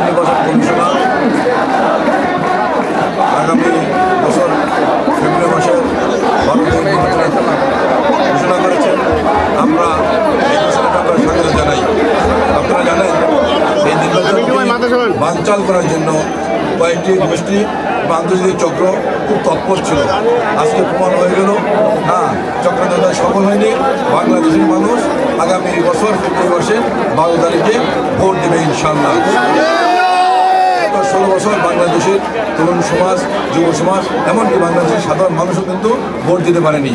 নির্বাচন কমিশনার আগামী বছর ফেব্রুয়ারি মাসের 12 তারিখ নির্বাচনের ঘোষণা করেছেন। আমরা এই ঘোষণাটা আমরা স্বাগত জানাই। আপনারা জানেন এই নির্বাচনকে বানচাল করার জন্য কয়েকটি গোষ্ঠী বা আন্তর্জাতিক চক্র খুব তৎপর ছিল। আজকে প্রমাণ হয়ে গেল না, চক্রান্ত সফল হয়নি। বাংলাদেশের মানুষ আগামী বছর ফেব্রুয়ারি মাসে 12 তারিখে ভোট দেবে ইনশাল্লাহ। 16 বছর বাংলাদেশের তরুণ সমাজ, যুব সমাজ, এমনকি বাংলাদেশের সাধারণ মানুষও কিন্তু ভোট দিতে পারেনি।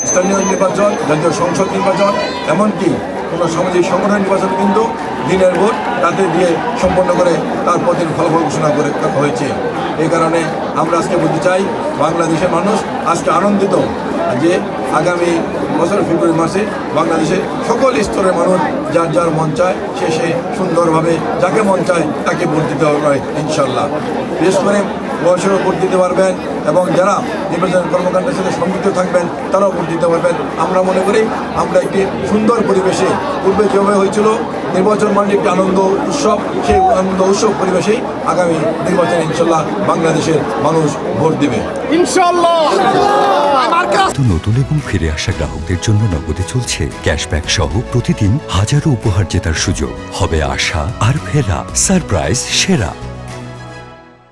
স্থানীয় নির্বাচন, জাতীয় সংসদ নির্বাচন, এমনকি কোনো সামাজিক সংগঠন নির্বাচন কিন্তু দিনের ভোট রাতে দিয়ে সম্পন্ন করে তার প্রতিদিন ফলাফল ঘোষণা করে রাখা হয়েছে। এই কারণে আমরা আজকে বলতে চাই, বাংলাদেশের মানুষ আজকে আনন্দিত যে আগামী বছর ফেব্রুয়ারি মাসে বাংলাদেশের সকল স্তরের মানুষ যার যার মন চায় সে সুন্দরভাবে যাকে মন চায় তাকে ভোট দিতে হবে ইনশাল্লাহ। বিশেষ করে বয়সেরও ভোট দিতে পারবেন এবং যারা নির্বাচন কর্মকাণ্ডের সাথে সংযুক্ত থাকবেন তারাও ভোট দিতে পারবেন। আমরা মনে করি আমরা একটি সুন্দর পরিবেশে, পূর্বে যেভাবে হয়েছিল নির্বাচন মানে একটি আনন্দ উৎসব, সেই আনন্দ উৎসব পরিবেশেই আগামী নির্বাচনে ইনশাল্লাহ বাংলাদেশের মানুষ ভোট দিবে ইনশাল্লাহ। নতুন এবং ফিরে আসা গ্রাহকদের জন্য নগদে চলছে ক্যাশব্যাক সহ প্রতিদিন হাজারো উপহার জেতার সুযোগ। হবে আশা আর ফেরা, সারপ্রাইজ সেরা।